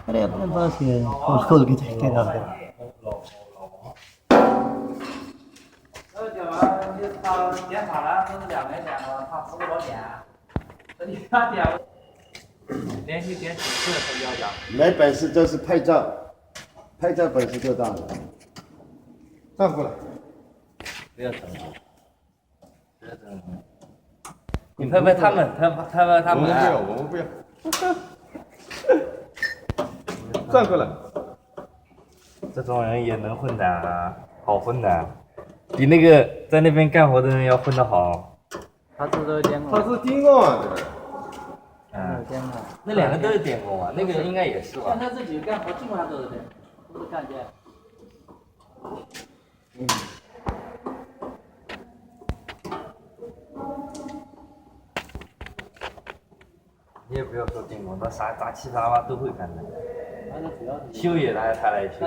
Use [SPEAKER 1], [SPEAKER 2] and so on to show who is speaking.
[SPEAKER 1] अरे अपने पास ही है खोल खोल के देख के डाल दे
[SPEAKER 2] 他检查了，都是2年前了，他服务多年，这里他点连续点几次他就要讲。
[SPEAKER 3] 没本事就是拍照，拍照本事就大了。
[SPEAKER 4] 站过来，
[SPEAKER 2] 不要整了，不要整了。你拍拍他们，他们。
[SPEAKER 4] 我们不要。转过来。
[SPEAKER 2] 这种人也能混的啊，好混的，比那个在那边干活的人要混得好。他这都是监控。
[SPEAKER 4] 他是监控啊，这个。
[SPEAKER 2] 嗯，监控。那2个都是监控啊，那个应该也是吧？
[SPEAKER 1] 像他这几个干活基本上都是这样，都是干监。
[SPEAKER 2] 你也不要说监控，他啥杂七杂八都会干的。修也他来修。